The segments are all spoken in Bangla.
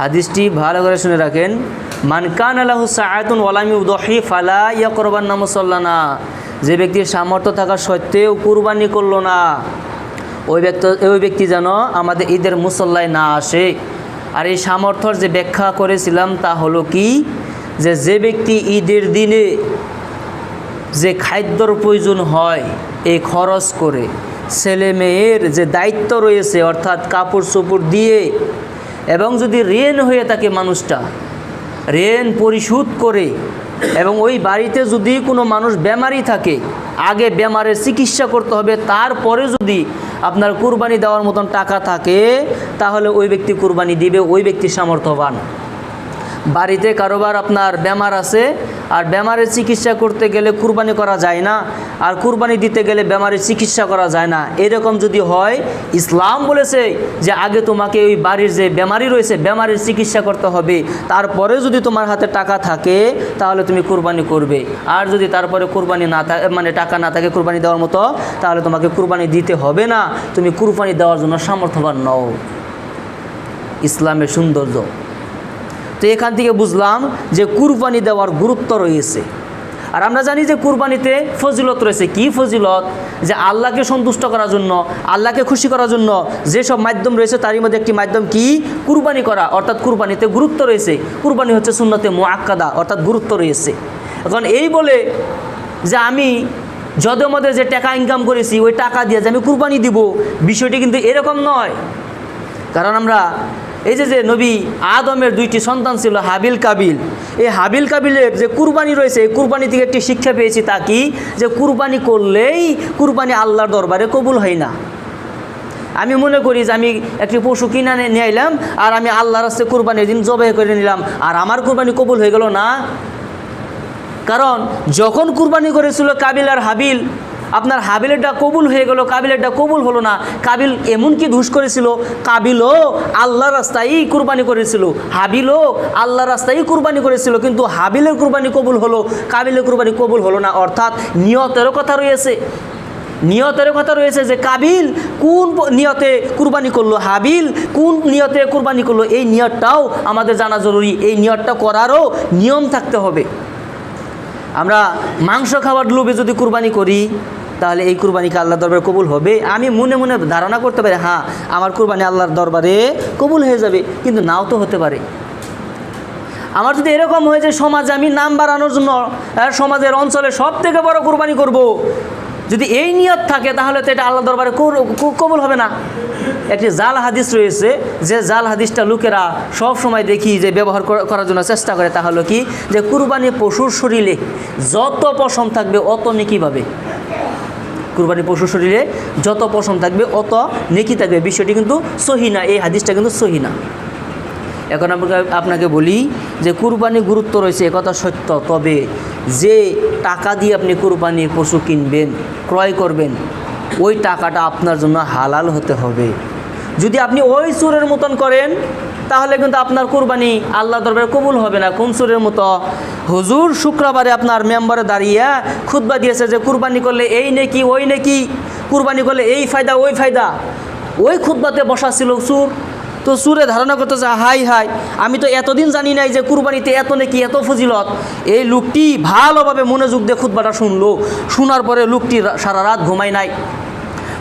হাদিসটি ভালো করে শুনে রাখেন। মান কানা লাহু সাআতুন ওয়া লাম ইউদহি ফালা ইয়াকরাবান্না মুসাল্লানা। যে ব্যক্তির সামর্থ্য থাকা সত্ত্বেও কুরবানি করলো না, ওই ব্যক্তি যেন আমাদের ঈদের মুসল্লায় না আসে। আর এই সামর্থ্যর যে ব্যাখ্যা করেছিলাম তা হলো কি, যে ব্যক্তি ঈদের দিনে যে খাদ্যর প্রয়োজন হয় এই খরচ করে, ছেলে মেয়ের যে দায়িত্ব রয়েছে অর্থাৎ কাপড় চোপড় দিয়ে, এবং যদি ঋণ হয়ে থাকে মানুষটা ঋণ পরিশোধ করে, এবং ওই বাড়িতে যদি কোনো মানুষ বেমারি থাকে আগে বেমারের চিকিৎসা করতে হবে, তারপরে যদি আপনার কুরবানি দেওয়ার মতন টাকা থাকে তাহলে ওই ব্যক্তি কুরবানি দিবে, ওই ব্যক্তি সামর্থ্যবান। বাড়িতে কারোবার আপনার বেমার আছে আর বেমারের চিকিৎসা করতে গেলে কুরবানি করা যায় না, আর কুরবানি দিতে গেলে বেমারের চিকিৎসা করা যায় না, এরকম যদি হয় ইসলাম বলেছে যে আগে তোমাকে ওই বাড়ির যে বেমারি রয়েছে বেমারের চিকিৎসা করতে হবে, তারপরে যদি তোমার হাতে টাকা থাকে তাহলে তুমি কুরবানি করবে। আর যদি তারপরে কুরবানি না থাকে, মানে টাকা না থাকে কুরবানি দেওয়ার মতো, তাহলে তোমাকে কুরবানি দিতে হবে না, তুমি কুরবানি দেওয়ার জন্য সামর্থ্যবান নও। ইসলামের সৌন্দর্য। তো এখান থেকে বুঝলাম যে কুরবানি দেওয়ার গুরুত্ব রয়েছে। আর আমরা জানি যে কুরবানিতে ফজিলত রয়েছে। কি ফজিলত? যে আল্লাহকে সন্তুষ্ট করার জন্য, আল্লাহকে খুশি করার জন্য যেসব মাধ্যম রয়েছে তারই মধ্যে একটি মাধ্যম কি? কুরবানি করা। অর্থাৎ কুরবানিতে গুরুত্ব রয়েছে। কুরবানি হচ্ছে সুন্নতে মুআক্কাদা, অর্থাৎ গুরুত্ব রয়েছে। এখন এই বলে যে আমি যদের মধ্যে যে টাকা ইনকাম করেছি ওই টাকা দিয়ে যে আমি কুরবানি দিব, বিষয়টি কিন্তু এরকম নয়। কারণ আমরা এই যে নবী আদমের দুইটি সন্তান ছিল হাবিল কাবিল, এই হাবিল কাবিলের যে কুরবানি রয়েছে এই কুরবানি থেকে একটি শিক্ষা পেয়েছি, তা কি? যে কুরবানি করলেই কুরবানি আল্লাহর দরবারে কবুল হয় না। আমি মনে করি যে আমি একটি পশু কিনে নিয়ে এলাম আর আমি আল্লাহর রাস্তায় কুরবানির দিন জবাই করে নিলাম, আর আমার কুরবানি কবুল হয়ে গেল না। কারণ যখন কুরবানি করেছিল কাবিল আর হাবিল, আপনার হাবিলেরটা কবুল হয়ে গেল, কাবিলেরটা কবুল হলো না। কাবিল এমন কি দোষ করেছিল, কাবিলও আল্লাহর রাস্তায় কুরবানি করেছিল, হাবিলও আল্লাহর রাস্তায় কুরবানি করেছিল, কিন্তু হাবিলের কুরবানি কবুল হলো, কাবিলের কুরবানি কবুল হলো না। অর্থাৎ নিয়তেরও কথা রয়েছে। নিয়তের কথা রয়েছে যে কাবিল কোন নিয়তে কুরবানি করলো, হাবিল কোন নিয়তে কুরবানি করলো, এই নিয়তটাও আমাদের জানা জরুরি। এই নিয়তটা করারও নিয়ম থাকতে হবে। আমরা মাংস খাবার লোভে যদি কুরবানি করি তাহলে এই কুরবানিকে আল্লাহর দরবারে কবুল হবে? আমি মনে মনে ধারণা করতে পারি হ্যাঁ আমার কুরবানি আল্লাহর দরবারে কবুল হয়ে যাবে, কিন্তু নাও তো হতে পারে। আমার যদি এরকম হয় যে সমাজে আমি নাম বাড়ানোর জন্য সমাজের অঞ্চলে সব থেকে বড় কুরবানি করব, যদি এই নিয়ত থাকে তাহলে তো এটা আল্লাহর দরবারে কবুল হবে না। একটি জাল হাদিস রয়েছে, যে জাল হাদিসটা লোকেরা সব সময় দেখি যে ব্যবহার করার জন্য চেষ্টা করে, তা হলো কি? যে কুরবানি পশুর শরীরে যত পশম থাকবে অত নেকি পাবে। কুরবানি পশুর শরীরে যত পশম থাকবে অত নেকি থাকবে। বিষয়টি কিন্তু সহি না, এই হাদিসটা কিন্তু সহি না। এখন আপনাকে বলি যে কুরবানির গুরুত্ব রয়েছে, একথা সত্য। তবে যে টাকা দিয়ে আপনি কুরবানির পশু কিনবেন, ক্রয় করবেন, ওই টাকাটা আপনার জন্য হালাল হতে হবে। যদি আপনি ওই চোরের মতন করেন তাহলে কিন্তু আপনার কুরবানি আল্লাহ দরবারে কবুল হবে না। কোন চোরের মতো? হুজুর শুক্রবারে আপনার মেম্বারে দাঁড়িয়ে খুতবা দিয়েছে যে কুরবানি করলে এই নেকি ওই নেকি, কুরবানি করলে এই ফায়দা ওই ফায়দা, ওই খুতবাতে বসা ছিল চোর। তো চোরে ধারণা করতেছে হাই হাই আমি তো এতদিন জানি নাই যে কুরবানিতে এত নেকি এত ফজিলত। এই লোকটি ভালোভাবে মনোযোগ দিয়ে খুতবাটা শুনলো, শোনার পরে লোকটি সারা রাত ঘুমায় নাই।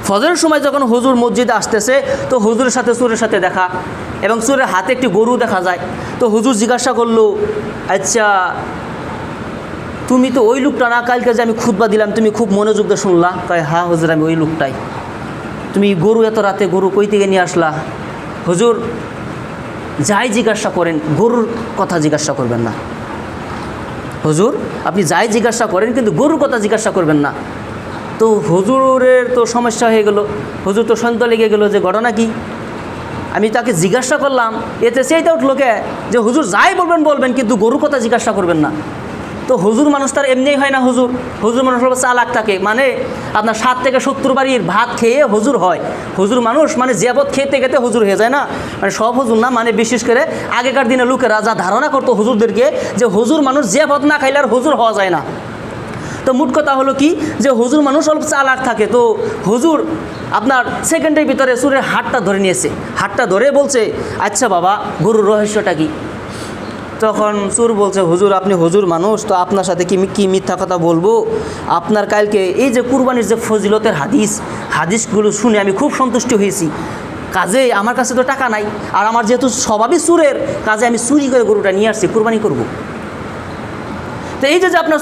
ফজরের সময় যখন হুজুর মসজিদে আসতেছে তো হুজুরের সাথে চোরের সাথে দেখা, এবং চোরের হাতে একটি গরু দেখা যায়। তো হুজুর জিজ্ঞাসা করলো, আচ্ছা তুমি তো ওই লোকটা না, কালকে যে আমি খুতবা দিলাম তুমি খুব মনোযোগ দিয়ে শুনলা? কয় হ্যাঁ হুজুর আমি ওই লোকটাই। তুমি গরু এত রাতে গরু কই থেকে নিয়ে আসলা? হুজুর যাই জিজ্ঞাসা করেন গরুর কথা জিজ্ঞাসা করবেন না। হুজুর আপনি যাই জিজ্ঞাসা করেন কিন্তু গরুর কথা জিজ্ঞাসা করবেন না। তো হুজুরের তো সমস্যা হয়ে গেল, হুজুর তো সন্দেহ লেগে গেল যে ঘটনা কি। আমি তাকে জিজ্ঞাসা করলাম, এতে সেইটা উঠলো কে যে হুজুর যাই বলবেন বলবেন কিন্তু গরুর কথা জিজ্ঞাসা করবেন না। তো হুজুর মানুষ তার এমনিই হয় না। হুজুর মানুষ হলো চালাক থাকে, মানে আপনার 60 থেকে 70 বাড়ির ভাত খেয়ে হুজুর হয়। হুজুর মানুষ মানে জেবত খেতে খেতে হুজুর হয়ে যায় না, মানে সব হুজুর না, মানে বিশেষ করে আগেকার দিনে লোকেরা যা ধারণা করতো হুজুরদেরকে যে হুজুর মানুষ জেবত না খাইলে আর হুজুর হওয়া যায় না। তো মোট কথা হলো কি, যে হুজুর মানুষ অল্প চালাক থাকে, তো হুজুর আপনার সেকেন্ডের ভিতরে সুরের হাতটা ধরে নিয়েছে, হাতটা ধরে বলছে, আচ্ছা বাবা গরুর রহস্যটা কি? তখন সুর বলছে, হুজুর আপনি হুজুর মানুষ, তো আপনার সাথে কি মিথ্যা কথা বলবো? আপনার কালকে এই যে কুরবানির যে ফজিলতের হাদিসগুলো শুনে আমি খুব সন্তুষ্ট হয়েছি, কাজে আমার কাছে তো টাকা নাই, আর আমার যেহেতু স্বভাবই সুরের, কাজে আমি চুরি করে গরুটা নিয়ে আসছি, কুরবানি করব। তো এই যে আপনার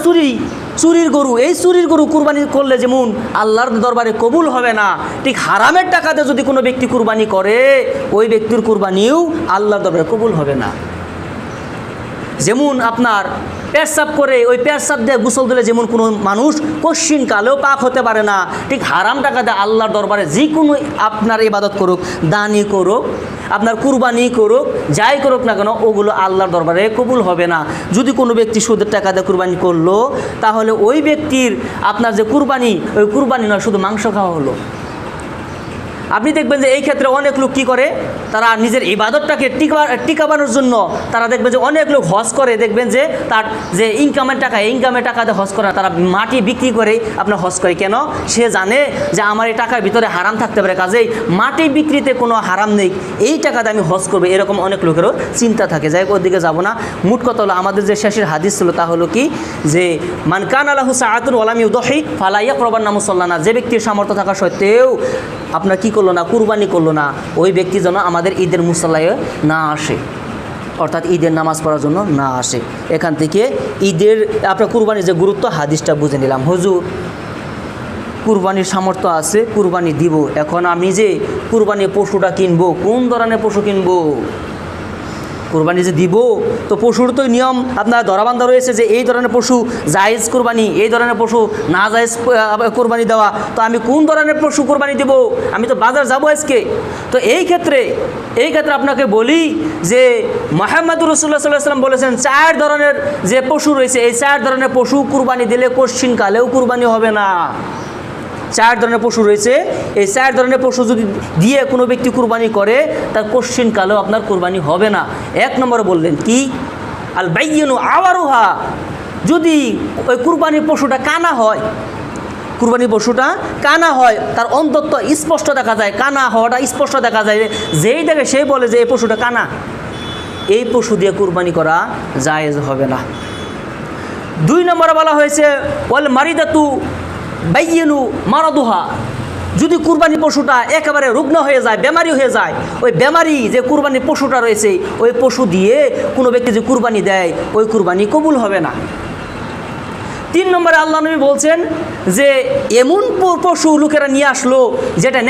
চুরির গরু, এই চুরির গরু কুরবানি করলে যেমন আল্লাহর দরবারে কবুল হবে না, ঠিক হারামের টাকাতে যদি কোনো ব্যক্তি কুরবানি করে, ওই ব্যক্তির কুরবানিও আল্লাহর দরবারে কবুল হবে না। যেমন আপনার পেশাব করে, ওই পেশাব দিয়ে গোসল দিলে যেমন কোনো মানুষ কশিন কালেও পাক হতে পারে না, ঠিক হারাম টাকাতে আল্লাহর দরবারে যে কোনো আপনার ইবাদত করুক, দানি করুক, আপনার কুরবানি করুক, যাই করুক না কেন, ওগুলো আল্লাহর দরবারে কবুল হবে না। যদি কোনো ব্যক্তি সুদের টাকা দিয়ে কুরবানি করলো, তাহলে ওই ব্যক্তির আপনার যে কুরবানি, ওই কুরবানি নয়, শুধু মাংস খাওয়া হলো। আপনি দেখবেন যে এই ক্ষেত্রে অনেক লোক কী করে, তারা নিজের ইবাদতটাকে টিকাবানোর জন্য তারা দেখবেন যে অনেক লোক হজ করে, দেখবেন যে তার যে ইনকামের টাকাতে হজ করে, তারা মাটি বিক্রি করে আপনার হজ করে। কেন? সে জানে যে আমার এই টাকার ভিতরে হারাম থাকতে পারে, কাজেই মাটি বিক্রিতে কোনো হারাম নেই, এই টাকাতে আমি হজ করবো, এরকম অনেক লোকেরও চিন্তা থাকে। যাই হোক, ওদিকে যাবো না। মোট কথা হলো, আমাদের যে শেষের হাদিস ছিল তা হলো কি, যে মান কানা লাহু সাআতুন ওয়া লাম ইউদহি ফালা ইয়াকরাবান্না মুসাল্লানা, যে ব্যক্তির সামর্থ্য থাকা সত্ত্বেও আপনার কি করলো না, কুরবানি করলো না, ওই ব্যক্তি যেন আমাদের ঈদের মুসাল্লায় না আসে, অর্থাৎ ঈদের নামাজ পড়ার জন্য না আসে। এখান থেকে ঈদের আপনার কুরবানির যে গুরুত্ব, হাদিসটা বুঝে নিলাম। হুজুর কুরবানির সামর্থ্য আছে, কুরবানি দিব, এখন আমি যে কুরবানির পশুটা কিনবো, কোন ধরনের পশু কিনবো? কুরবানি যে দিব, তো পশুর তো নিয়ম আপনার ধরাবান্ধা রয়েছে যে এই ধরনের পশু জায়েজ কুরবানি, এই ধরনের পশু না জায়েজ কুরবানি দেওয়া। তো আমি কোন ধরনের পশু কুরবানি দেব? আমি তো বাজার যাব আজকে। তো এই ক্ষেত্রে আপনাকে বলি যে মুহাম্মদুর রাসূলুল্লাহ সাল্লাল্লাহু আলাইহি ওয়াসাল্লাম বলেছেন, 4 ধরনের যে পশু রয়েছে, এই 4 ধরনের পশু কুরবানি দিলে কোশ্চিন কালেও কুরবানি হবে না। 4 ধরনের পশু রয়েছে, এই 4 ধরনের পশু যদি দিয়ে কোনো ব্যক্তি কুরবানি করে, তার কোশ্চিন কালেও আপনার কুরবানি হবে না। 1 নম্বরে বললেন কি, আল বাইয়িনু আওয়ারুহা, যদি ওই কুরবানির পশুটা কানা হয়, কুরবানির পশুটা কানা হয়, তার অন্তত স্পষ্ট দেখা যায়, কানা হওয়াটা স্পষ্ট দেখা যায়, যেই দেখে সেই বলে যে এই পশুটা কানা, এই পশু দিয়ে কুরবানি করা জায়েজ হবে না। 2 নম্বরে বলা হয়েছে ওয়াল মারিদাতু বাইয়িনু মারাদুহা, যদি কুরবানি পশুটা একেবারে রুগ্ন হয়ে যায়, বেমারি হয়ে যায়, ওই বেমারি যে কুরবানির পশুটা রয়েছে, ওই পশু দিয়ে কোনো ব্যক্তি যে কুরবানি দেয়, ওই কুরবানি কবুল হবে না। 3 নম্বরে আল্লাহ নবী বলছেন যে এমন পশু লোকেরা নিয়ে আসলো যেটা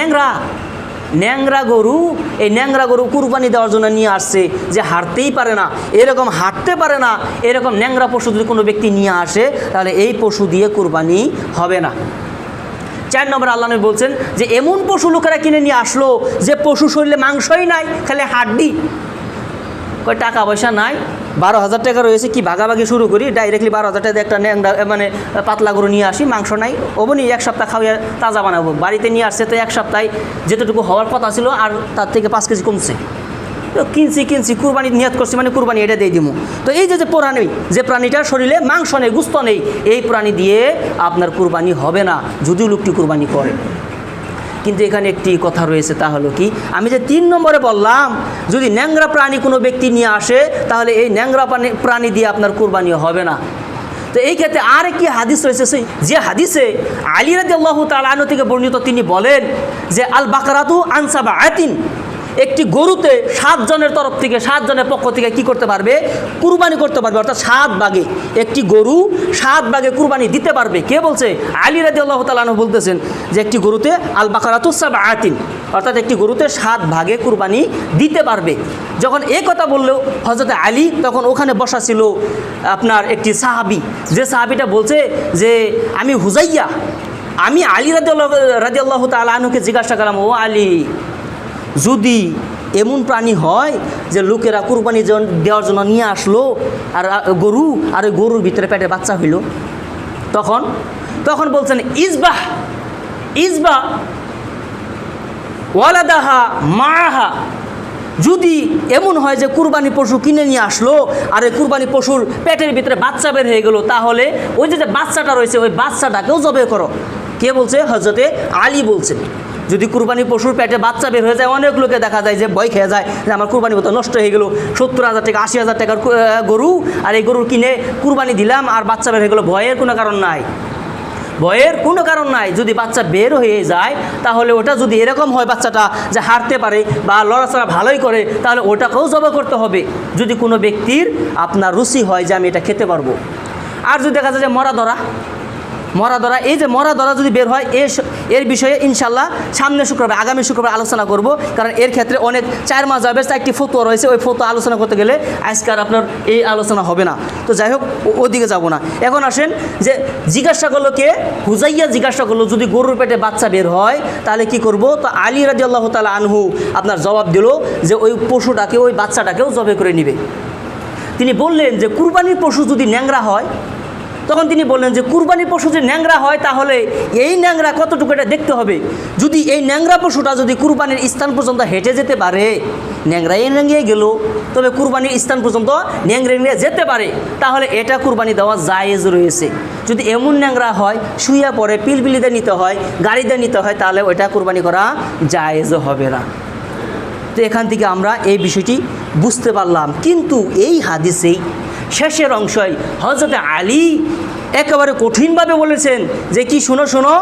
ন্যাংরা গরু, এই ন্যাংরা গরু কুরবানি দেওয়ার জন্য নিয়ে আসছে, যে হাঁটতেই পারে না, হাঁটতে পারে না, এরকম ন্যাংরা পশু যদি কোনো ব্যক্তি নিয়ে আসে, তাহলে এই পশু দিয়ে কুরবানি হবে না। 4 নম্বরে আল্লাহ নবী বলছেন যে এমন পশু লোকেরা কিনে নিয়ে আসলো যে পশু শরীরে মাংসই নাই, খালি হাড্ডি, কয় টাকা পয়সা নাই, 12,000 টাকা রয়েছে, কি ভাগাভাগি শুরু করি, ডাইরেক্টলি 12,000 টাকা একটা ন্যাংরা মানে পাতলা গরু নিয়ে আসি, মাংস নাই, ওবনি 1 সপ্তাহ খাওয়া তাজা বানাবো। বাড়িতে নিয়ে আসছে তো 1 সপ্তাহে যেতটুকু হওয়ার কথা ছিল আর তার থেকে 5 কেজি কমছে। তো কিনছি কুরবানি নিয়ত করছি, মানে কুরবানি এটা দিয়ে দিব। তো এই যে প্রাণী, যে প্রাণীটার শরীরে মাংস নেই, গুস্ত নেই, এই প্রাণী দিয়ে আপনার কুরবানি হবে না, যদিও লোকটি কুরবানি করে। কিন্তু এখানে একটি কথা রয়েছে, তা হলো কি, আমি যে 3 নম্বরে বললাম, যদি ন্যাংরা প্রাণী কোনো ব্যক্তি নিয়ে আসে, তাহলে এই ন্যাংরা প্রাণী দিয়ে আপনার কুরবানি হবে না। তো এই ক্ষেত্রে আর একটি হাদিস রয়েছে, যে হাদিসে আলী রাদিয়াল্লাহু তাআলা আনহু থেকে বর্ণিত, তিনি বলেন যে আল বাকারাতু আন সাবআতিন, একটি গরুতে 7 জনের তরফ থেকে, 7 জনের পক্ষ থেকে কি করতে পারবে? কুরবানি করতে পারবে, অর্থাৎ 7 ভাগে, একটি গরু 7 ভাগে কুরবানি দিতে পারবে। কে বলছে? আলী রাদিয়াল্লাহু তাআলা আনহু বলতেছেন যে একটি গরুতে আল বাকারাতু সাবআতিন, অর্থাৎ একটি গরুতে 7 ভাগে কুরবানি দিতে পারবে। যখন এই কথা বললো হযরত আলী, তখন ওখানে বসা ছিল আপনার একটি সাহাবী, যে সাহাবীটা বলছে যে আমি আলী রাদিয়াল্লাহু তাআলা আনহুকে জিজ্ঞাসা করলাম, ও আলী, যদি এমন প্রাণী হয় যে লোকেরা কুরবানি দেওয়ার জন্য নিয়ে আসলো আর গরু, আর ওই গরুর ভিতরে পেটে বাচ্চা হইল, তখন বলছেন ইজবাহ ওয়ালাদাহা মাআহা, যদি এমন হয় যে কুরবানি পশু কিনে নিয়ে আসলো আর এই কুরবানি পশুর পেটের ভিতরে বাচ্চা বের হয়ে গেল, তাহলে ওই যে বাচ্চাটা রয়েছে ওই বাচ্চাটাকেও জবে করো। কে বলছে? হযরতে আলী বলছে। যদি কুরবানি পশুর পেটে বাচ্চা বের হয়ে যায়, অনেক লোকে দেখা যায় যে ভয় খেয়ে যায় যে আমার কুরবানি মতো নষ্ট হয়ে গেল, 70,000 টাকা 80,000 টাকার গরু, আর এই গরু কিনে কুরবানি দিলাম আর বাচ্চা বের হয়ে গেলো। ভয়ের কোনো কারণ নাই, ভয়ের কোনো কারণ নাই। যদি বাচ্চা বের হয়ে যায় তাহলে ওটা যদি এরকম হয় বাচ্চাটা যে হারতে পারে বা লড়াচড়া ভালোই করে, তাহলে ওটাকেও জবাই করতে হবে যদি কোনো ব্যক্তির আপনার রুচি হয় যে আমি এটা খেতে পারবো। আর যদি দেখা যায় যে মরা ধরা, এই যে মরা ধরা যদি বের হয়, এর বিষয়ে ইনশাল্লাহ সামনে শুক্রবার, আগামী শুক্রবার আলোচনা করব, কারণ এর ক্ষেত্রে অনেক 4 মাযহাবের 4টি ফতোয়া রয়েছে। ওই ফতোয়া আলোচনা করতে গেলে আজকাল আপনার এই আলোচনা হবে না। তো যাই হোক, ওদিকে যাব না। এখন আসেন যে জিজ্ঞাসা করলো কে? হুজাইয়া জিজ্ঞাসা করলো যদি গরুর পেটে বাচ্চা বের হয় তাহলে কি করব? তো আলী রাদিয়াল্লাহু তাআলা আনহু আপনার জবাব দিল যে ওই পশুটাকে, ওই বাচ্চাটাকেও জবে করে নিবে। তিনি বললেন যে কুরবানির পশু যদি ন্যাংরা হয়, তখন তিনি বললেন যে কুরবানির পশু যদি ন্যাংরা হয় তাহলে এই ন্যাংরা কতটুকু এটা দেখতে হবে। যদি এই ন্যাংরা পশুটা যদি কুরবানির স্থান পর্যন্ত হেঁটে যেতে পারে, ন্যাংড়িয়ে গেল, তবে কুরবানির স্থান পর্যন্ত ন্যাংড়িয়ে যেতে পারে, তাহলে এটা কুরবানি দেওয়া জায়েজ রয়েছে। যদি এমন ন্যাংরা হয়, শুইয়া পড়ে, পিলপিলিতে নিতে হয়, গাড়িতে নিতে হয়, তাহলে ওইটা কুরবানি করা জায়েজ হবে না। তো এখান থেকে আমরা এই বিষয়টি বুঝতে পারলাম। কিন্তু এই হাদিসেই শেষের অংশই হযরতে আলী একেবারে কঠিনভাবে বলেছেন যে কি, শোনো,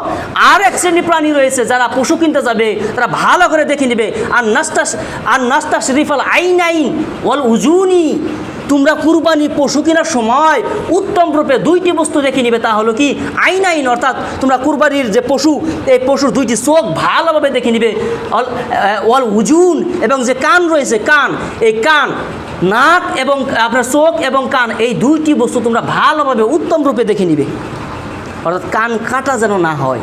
আর এক শ্রেণী প্রাণী রয়েছে যারা পশু কিনতে যাবে তারা ভালো করে দেখে নেবে। আর নাস্তা শরীফাল আইনাইন ওয়াল উজুনি, তোমরা কুরবানি পশু কেনার সময় উত্তম রূপে 2টি বস্তু দেখে নিবে। তা হলো কি? আইনাইন, অর্থাৎ তোমরা কুরবানির যে পশু, এই পশুর 2টি চোখ ভালোভাবে দেখে নিবে। ওয়াল উজুন, এবং যে কান রয়েছে, কান, এই কান, নাক এবং আপনার চোখ এবং কান, এই 2টি বস্তু তোমরা ভালোভাবে উত্তম রূপে দেখে নিবে। অর্থাৎ কান কাটা যেন না হয়,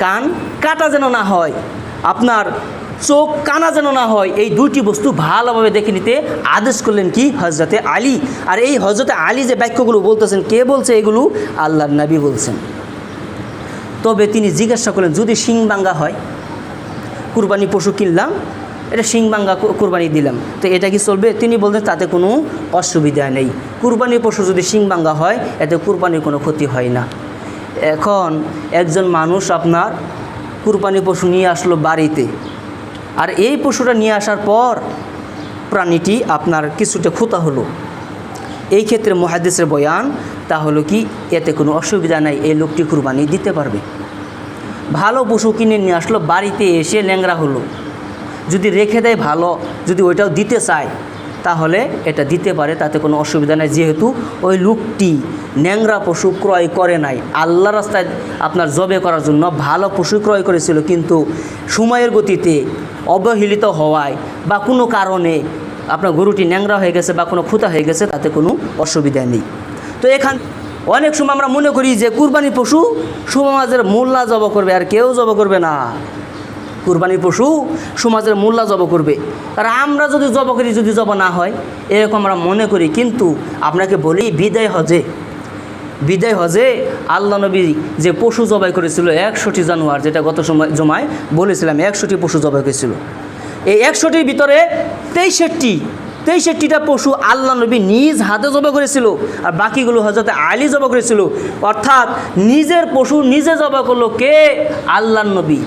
কান কাটা যেন না হয়, আপনার চোখ কানা যেন না হয়, এই 2টি বস্তু ভালোভাবে দেখে নিতে আদেশ করলেন কি? হযরতে আলী। আর এই হযরতে আলী যে বাক্যগুলো বলতেছেন, কে বলছে এগুলো? আল্লাহর নবী বলছেন। তবে তিনি জিজ্ঞাসা করলেন যদি শিং ভাঙ্গা হয়, কুরবানি পশু কিনলাম, এটা শিং ভাঙ্গা কুরবানি দিলাম, তো এটা কি চলবে? তিনি বলতেন তাতে কোনো অসুবিধা নেই। কুরবানির পশু যদি শিং ভাঙ্গা হয় এতে কুরবানির কোনো ক্ষতি হয় না। এখন একজন মানুষ আপনার কুরবানি পশু নিয়ে আসলো বাড়িতে, আর এই পশুটা নিয়ে আসার পর প্রাণীটি আপনার কিছুটা ক্ষুতা হলো। এই ক্ষেত্রে মুহাদ্দিসের বয়ান তা হলো কি, এতে কোনো অসুবিধা নাই, এই লোকটি কুরবানি দিতে পারবে। ভালো পশু কিনে নিয়ে আসলো, বাড়িতে এসে ল্যাংড়া হলো, যদি রেখে দেয় ভালো, যদি ওইটাও দিতে চায় তাহলে এটা দিতে পারে, তাতে কোনো অসুবিধা নেই। যেহেতু ওই লোকটি ন্যাংরা পশু ক্রয় করে নাই, আল্লাহ রাস্তায় আপনার জবে করার জন্য ভালো পশু ক্রয় করেছিল, কিন্তু সময়ের গতিতে অবহেলিত হওয়ায় বা কোনো কারণে আপনার গরুটি ন্যাংরা হয়ে গেছে বা কোনো খুঁতা হয়ে গেছে, তাতে কোনো অসুবিধা নেই। তো এখান অনেক সময় আমরা মনে করি যে কুরবানি পশু সমাজের মোল্লা জব করবে, আর কেউ জব করবে না। কুরবানির পশু সমাজের মোল্লা জব করবে, আর আমরা যদি জব করি, যদি জব না হয় এরকম আমরা মনে করি। কিন্তু আপনাকে বলি, বিদায় হজে আল্লাহ নবী যে পশু জবাই করেছিল 100টি জানোয়ার, যেটা গত জমায় বলেছিলাম 100টি পশু জবাই করেছিল। এই 100টির ভিতরে 63টা পশু আল্লাহ নবী নিজ হাতে জবাই করেছিল, আর বাকিগুলো হযরত আলী জবাই করেছিল। অর্থাৎ নিজের পশু নিজে জবাই করলো কে? আল্লাহ নবী।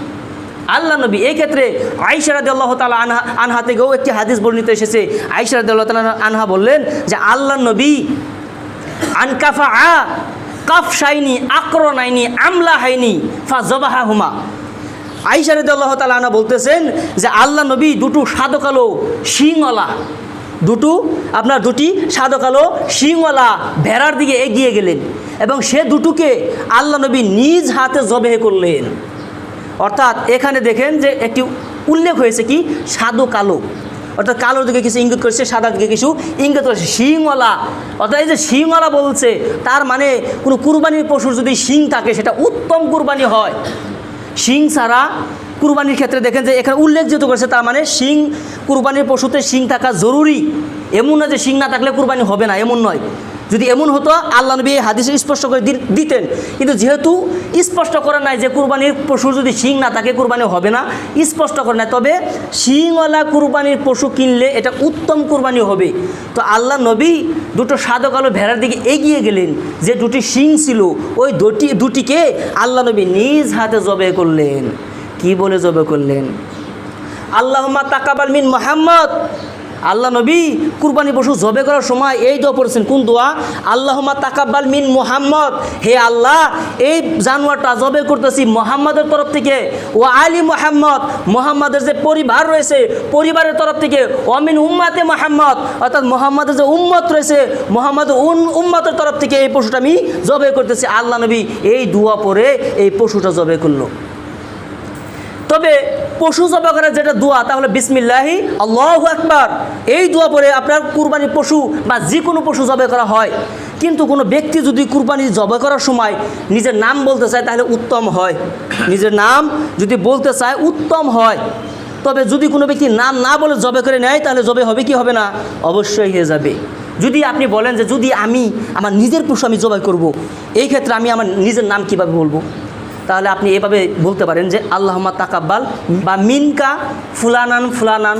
এই ক্ষেত্রে আয়েশা রাদিয়াল্লাহু তাআলা আনহা থেকেও একটি হাদিস বর্ণিত এসেছে। আয়েশা রাদিয়াল্লাহু তাআলা আনহা বললেন যে আল্লাহ নবী আনকাফা কাফশাইনি আকরনাইনি আমলাহাইনি ফাযবাহাহুমা। আয়েশা রাদিয়াল্লাহু তাআলা আনহা বলতেছেন যে আল্লাহ নবী দুটো সাদকালো শিংওয়ালা, দুটি সাদকালো শিংওয়ালা ভেড়ার দিকে এগিয়ে গেলেন এবং সে দুটোকে আল্লাহ নবী নিজ হাতে জবেহ করলেন। অর্থাৎ এখানে দেখেন যে একটি উল্লেখ হয়েছে কি, সাদো কালো, অর্থাৎ কালোর দিকে কিছু ইঙ্গিত করেছে, সাদার দিকে কিছু ইঙ্গিত করেছে। শিংওয়ালা, অর্থাৎ এই যে শিংওয়ালা বলছে, তার মানে কোনো কুরবানির পশুর যদি শিং থাকে সেটা উত্তম কুরবানি হয়। শিং ছাড়া কুরবানির ক্ষেত্রে দেখেন যে এখানে উল্লেখ যেহেতু করেছে, তার মানে শিং, কুরবানির পশুতে শিং থাকা জরুরি। এমন না যে শিং না থাকলে কুরবানি হবে না, এমন নয়। যদি এমন হতো আল্লাহ নবী এই হাদিসে স্পষ্ট করে দিতেন, কিন্তু যেহেতু স্পষ্ট করে নাই যে কুরবানির পশুর যদি শিং না থাকে কুরবানি হবে না, স্পষ্ট করে নাই, তবে শিংওয়ালা কুরবানির পশু কিনলে এটা উত্তম কুরবানি হবে। তো আল্লাহ নবী দুটো সাদা কালো ভেড়ার দিকে এগিয়ে গেলেন, যে দুটি শিং ছিল ওই দুটিকে আল্লাহ নবী নিজ হাতে জবে করলেন। কি বলে জবে করলেন? আল্লাহুম্মা তাকাব্বাল মিন মুহাম্মদ। আল্লাহ নবী কুরবানি পশু জবে করার সময় এই দোয়া পড়েছেন। কোন দোয়া? আল্লাহুম্মা তাকাব্বাল মিন মুহাম্মদ, হে আল্লাহ এই জানোয়ারটা জবে করতেছি মুহাম্মাদের তরফ থেকে, ও আলী মুহাম্মদ, মুহাম্মাদের যে পরিবার রয়েছে পরিবারের তরফ থেকে, অমিন উম্মাতে মুহাম্মদ, অর্থাৎ মুহাম্মাদের যে উম্মত রয়েছে মুহাম্মাদের উম্মতের তরফ থেকে এই পশুটা আমি জবে করতেছি। আল্লাহ নবী এই দোয়া পড়ে এই পশুটা জবে করলো। তবে পশু জবাই করার যেটা দোয়া তা হলো বিসমিল্লাহি আল্লাহু আকবার। এই দোয়া পড়ে আপনার কুরবানির পশু বা যে কোনো পশু জবাই করা হয়। কিন্তু কোনো ব্যক্তি যদি কুরবানি জবাই করার সময় নিজের নাম বলতে চায় তাহলে উত্তম হয়, নিজের নাম যদি বলতে চায় উত্তম হয়। তবে যদি কোনো ব্যক্তি নাম না বলে জবাই করে নেয় তাহলে জবাই হবে কি হবে না? অবশ্যই হয়ে যাবে। যদি আপনি বলেন যে যদি আমি আমার নিজের পশু আমি জবাই করব, এই ক্ষেত্রে আমি আমার নিজের নাম কিভাবে বলবো? তাহলে আপনি এভাবে বলতে পারেন যে আল্লাহুম্মা তাকাব্বাল বা মিনকা ফুলানান ফুলানান,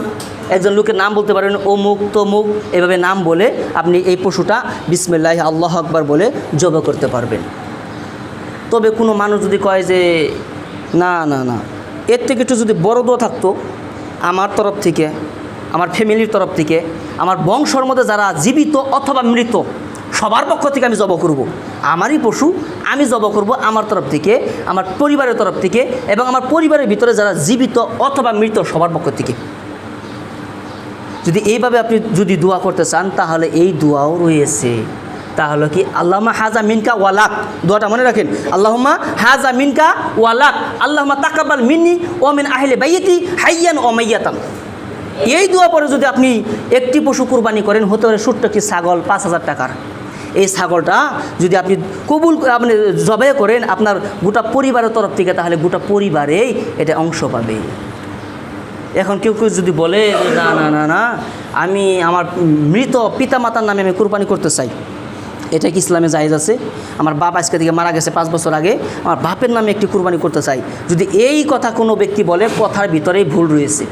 একজন লোকের নাম বলতে পারেন অমুক তমুক, এভাবে নাম বলে আপনি এই পশুটা বিসমিল্লাহি আল্লাহু আকবার বলে জবাই করতে পারবেন। তবে কোনো মানুষ যদি কয় যে না না না এর থেকে একটু যদি বড় দোয়া থাকতো আমার তরফ থেকে, আমার ফ্যামিলির তরফ থেকে, আমার বংশের মধ্যে যারা জীবিত অথবা মৃত সবার পক্ষ থেকে আমি জবাই করব, আমারই পশু আমি জবাই করব আমার তরফ থেকে, আমার পরিবারের তরফ থেকে, এবং আমার পরিবারের ভিতরে যারা জীবিত অথবা মৃত সবার পক্ষ থেকে। যদি এইভাবে আপনি যদি দোয়া করতে চান তাহলে এই দোয়াও রয়েছে। তাহলে কি আল্লাহুম্মা হাজা মিনকা ওয়ালাক, দোয়াটা মনে রাখেন, আল্লাহুম্মা হাজা মিনকা ওয়ালাক, আল্লাহুম্মা তাকাব্বাল মিন্নি ওয়া মিন আহলি বাইতি হাইয়ান ওয়া মাইয়াতান। এই দোয়া পরে যদি আপনি একটি পশু কুরবানি করেন, হতে পারে ছোট্ট একটি ছাগল 5,000 টাকার, এই ছাগলটা যদি আপনি কবুল আপনি জবাই করেন আপনার গোটা পরিবারের তরফ থেকে, তাহলে গোটা পরিবারেই এটা অংশ পাবে। এখন কেউ কেউ যদি বলে না না না না আমি আমার মৃত পিতামাতার নামে আমি কুরবানি করতে চাই, এটা কি ইসলামে জায়েজ আছে? আমার বাপ আজকে থেকে মারা গেছে 5 বছর আগে, আমার বাপের নামে একটি কুরবানি করতে চাই, যদি এই কথা কোনো ব্যক্তি বলে কথার ভিতরেই ভুল রয়েছে।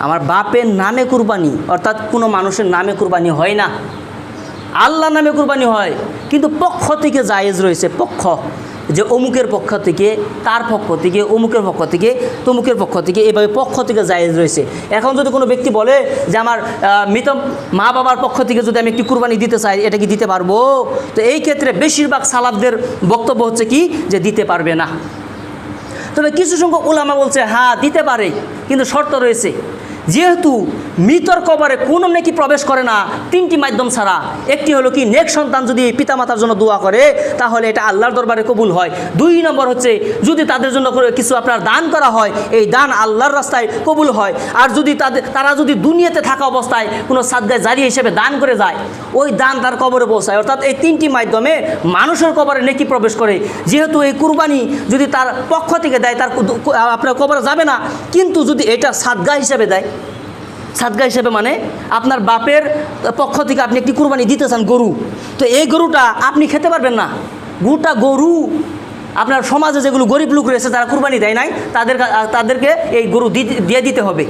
আমার বাপের নামে কুরবানি অর্থাৎ কোনো মানুষের নামে কুরবানি হয় না, আল্লাহর নামে কুরবানি হয়। কিন্তু পক্ষ থেকে জায়েজ রয়েছে, পক্ষ যে অমুকের পক্ষ থেকে, তার পক্ষ থেকে, অমুকের পক্ষ থেকে, তমুকের পক্ষ থেকে, এভাবে পক্ষ থেকে জায়েজ রয়েছে। এখন যদি কোনো ব্যক্তি বলে যে আমার মৃত মা বাবার পক্ষ থেকে যদি আমি একটি কুরবানি দিতে চাই, এটা কি দিতে পারবো? তো এই ক্ষেত্রে বেশিরভাগ সালাফদের বক্তব্য হচ্ছে কি যে দিতে পারবে না। তবে কিছু সংখ্যক উলামা বলছে হ্যাঁ দিতে পারে, কিন্তু শর্ত রয়েছে। যেহেতু মৃতর কবরে কোনো নেকি প্রবেশ করে না 3টি মাধ্যম ছাড়া, একটি হলো কি নেক সন্তান যদি পিতামাতার জন্য দোয়া করে তাহলে এটা আল্লাহর দরবারে কবুল হয়। 2 নম্বর হচ্ছে যদি তাদের জন্য কিছু আপনার দান করা হয়, এই দান আল্লাহর রাস্তায় কবুল হয়। আর যদি তারা যদি দুনিয়াতে থাকা অবস্থায় কোনো সাদগায়ে জারিয়া হিসেবে দান করে যায়, ওই দান তার কবরে পৌঁছায়। অর্থাৎ এই 3টি মাধ্যমে মানুষের কবরে নেকি প্রবেশ করে। যেহেতু এই কুরবানি যদি তার পক্ষ থেকে দেয় তার আপনার কবরে যাবে না, কিন্তু যদি এটা সাদগা হিসেবে দেয়, সাদগা হিসেবে মানে আপনার বাপের পক্ষ থেকে আপনি একটি কুরবানি দিতে চান গরু, তো এই গরুটা আপনি খেতে পারবেন না। গোটা গরু আপনার সমাজে যেগুলো গরিব লোক রয়েছে যারা কুরবানি দেয় নাই তাদেরকে এই গরু দিয়ে দিতে হবে,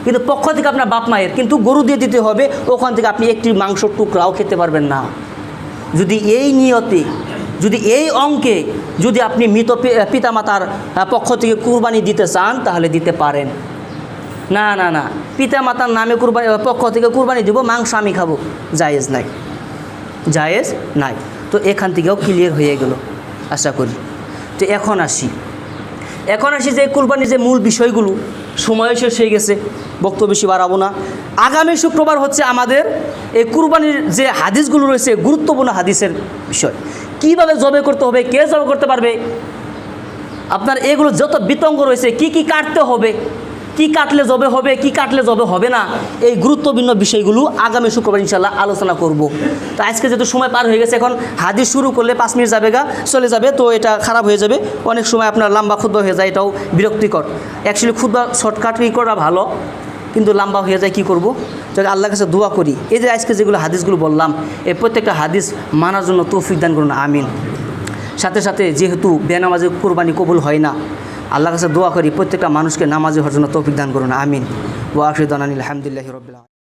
কিন্তু পক্ষ থেকে আপনার বাপ মায়ের কিন্তু গরু দিয়ে দিতে হবে। ওখান থেকে আপনি একটি মাংসর টুকরাও খেতে পারবেন না। যদি এই নিয়তে, যদি এই অঙ্কে যদি আপনি মৃত পিতামাতার পক্ষ থেকে কুরবানি দিতে চান তাহলে দিতে পারেন। না না না পিতামাতার নামে কুরবানি পক্ষ থেকে কুরবানি দিব, মাংস আমি খাবো, জায়েজ নাই, জায়েজ নাই। তো এখান থেকেও ক্লিয়ার হয়ে গেল আশা করি। তো এখন আসি যে কুরবানির যে মূল বিষয়গুলো, সময় শেষ হয়ে গেছে, বক্তব্য বেশি বাড়াবো না। আগামী শুক্রবার হচ্ছে আমাদের এই কুরবানির যে হাদিসগুলো রয়েছে, গুরুত্বপূর্ণ হাদিসের বিষয়, কীভাবে জবে করতে হবে, কে জবে করতে পারবে, আপনার এগুলো যত বিতঙ্গ রয়েছে, কি কি কাটতে হবে, কি কাটলে জবে হবে, কি কাটলে জবে হবে না, এই গুরুত্বপূর্ণ বিষয়গুলো আগামী শুক্রবার ইনশাল্লাহ আলোচনা করব। তো আজকে যেহেতু সময় পার হয়ে গেছে, এখন হাদিস শুরু করলে 5 মিনিট চলে যাবে, তো এটা খারাপ হয়ে যাবে। অনেক সময় আপনার লম্বা খুতবা হয়ে যায়, এটাও বিরক্তিকর। অ্যাকচুয়ালি খুতবা শর্টকাট করা ভালো, কিন্তু লম্বা হয়ে যায়, কি করব? যদি আল্লাহর কাছে দোয়া করি, এই যে আজকে যেগুলো হাদিসগুলো বললাম, এই প্রত্যেকটা হাদিস মানার জন্য তৌফিক দান করুন, আমিন। সাথে সাথে যেহেতু বেনামাজি কুরবানি কবুল হয় না, আল্লাহর কাছে দোয়া করি প্রত্যেকটা মানুষকে নামাজি হওয়ার জন্য তৌফিক দান করুন, আমিন। ওয়া আখিরু দাওয়ানা আলহামদুলিল্লাহি রাব্বিল আলামিন।